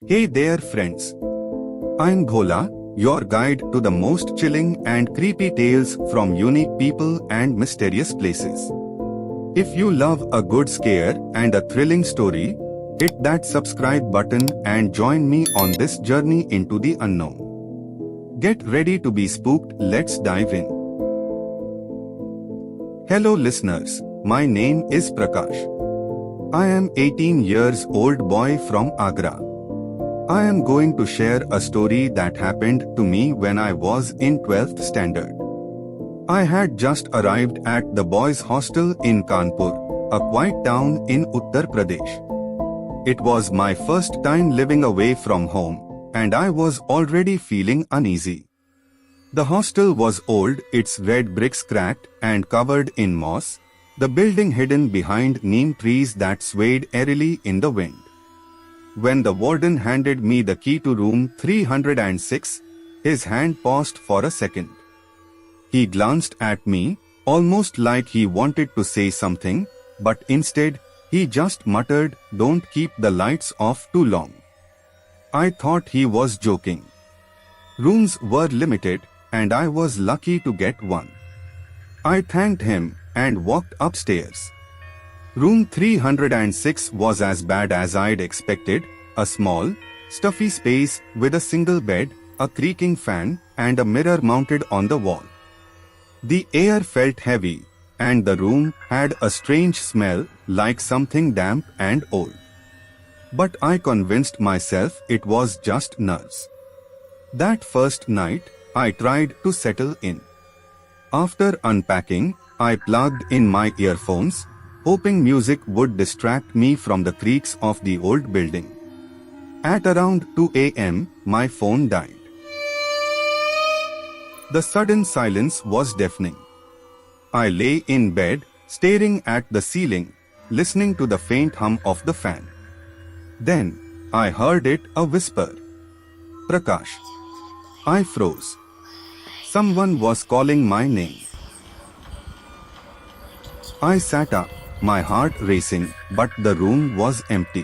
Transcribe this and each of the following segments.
Hey there friends. I'm Bhola, your guide to the most chilling and creepy tales from unique people and mysterious places. If you love a good scare and a thrilling story, hit that subscribe button and join me on this journey into the unknown. Get ready to be spooked, let's dive in. Hello listeners, my name is Prakash. I am 18 years old boy from Agra. I am going to share a story that happened to me when I was in 12th standard. I had just arrived at the boys' hostel in Kanpur, a quiet town in Uttar Pradesh. It was my first time living away from home, and I was already feeling uneasy. The hostel was old, its red bricks cracked and covered in moss, the building hidden behind neem trees that swayed airily in the wind. When the warden handed me the key to room 306, his hand paused for a second. He glanced at me, almost like he wanted to say something, but instead, he just muttered, "Don't keep the lights off too long." I thought he was joking. Rooms were limited, and I was lucky to get one. I thanked him and walked upstairs. Room 306 was as bad as I'd expected, a small, stuffy space with a single bed, a creaking fan, and a mirror mounted on the wall. The air felt heavy, and the room had a strange smell like something damp and old. But I convinced myself it was just nerves. That first night, I tried to settle in. After unpacking, I plugged in my earphones, hoping music would distract me from the creaks of the old building. At around 2 a.m., my phone died. The sudden silence was deafening. I lay in bed, staring at the ceiling, listening to the faint hum of the fan. Then, I heard it, a whisper. "Prakash." I froze. Someone was calling my name. I sat up, my heart racing, but the room was empty.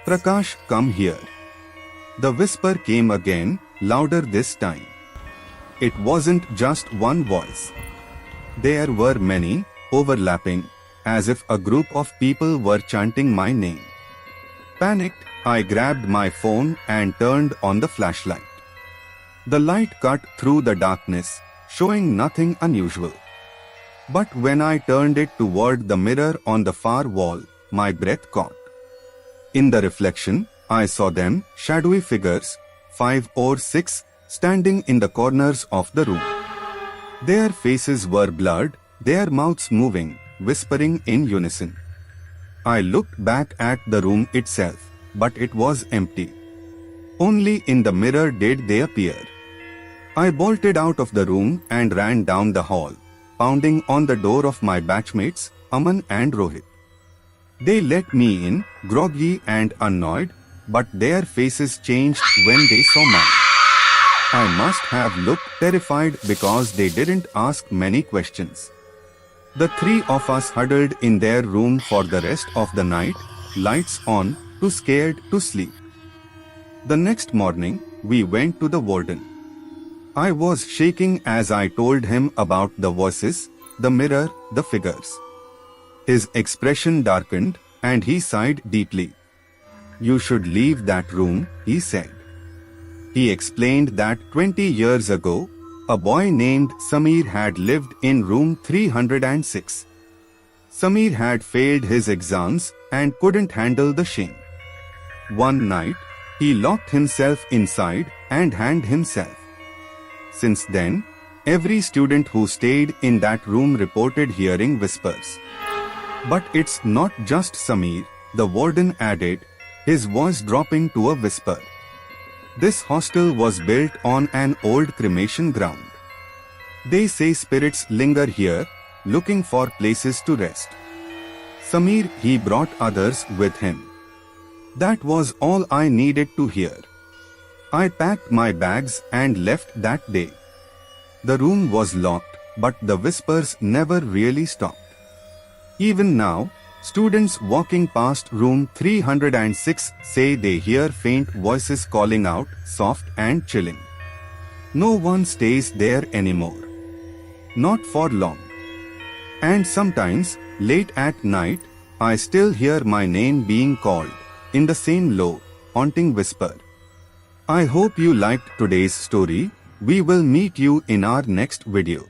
"Prakash, come here." The whisper came again, louder this time. It wasn't just one voice. There were many, overlapping, as if a group of people were chanting my name. Panicked, I grabbed my phone and turned on the flashlight. The light cut through the darkness, showing nothing unusual. But when I turned it toward the mirror on the far wall, my breath caught. In the reflection, I saw them, shadowy figures, 5 or 6, standing in the corners of the room. Their faces were blurred, their mouths moving, whispering in unison. I looked back at the room itself, but it was empty. Only in the mirror did they appear. I bolted out of the room and ran down the hall, pounding on the door of my batchmates, Aman and Rohit. They let me in, groggy and annoyed, but their faces changed when they saw mine. I must have looked terrified because they didn't ask many questions. The 3 of us huddled in their room for the rest of the night, lights on, too scared to sleep. The next morning, we went to the warden. I was shaking as I told him about the voices, the mirror, the figures. His expression darkened, and he sighed deeply. "You should leave that room," he said. He explained that 20 years ago, a boy named Sameer had lived in room 306. Sameer had failed his exams and couldn't handle the shame. One night, he locked himself inside and hanged himself. Since then, every student who stayed in that room reported hearing whispers. "But it's not just Sameer," the warden added, his voice dropping to a whisper. "This hostel was built on an old cremation ground. They say spirits linger here, looking for places to rest." Sameer, he brought others with him. That was all I needed to hear. I packed my bags and left that day. The room was locked, but the whispers never really stopped. Even now, Students walking past room 306 say they hear faint voices calling out, soft and chilling. No one stays there anymore. Not for long. And sometimes, late at night, I still hear my name being called, in the same low, haunting whisper. I hope you liked today's story. We will meet you in our next video.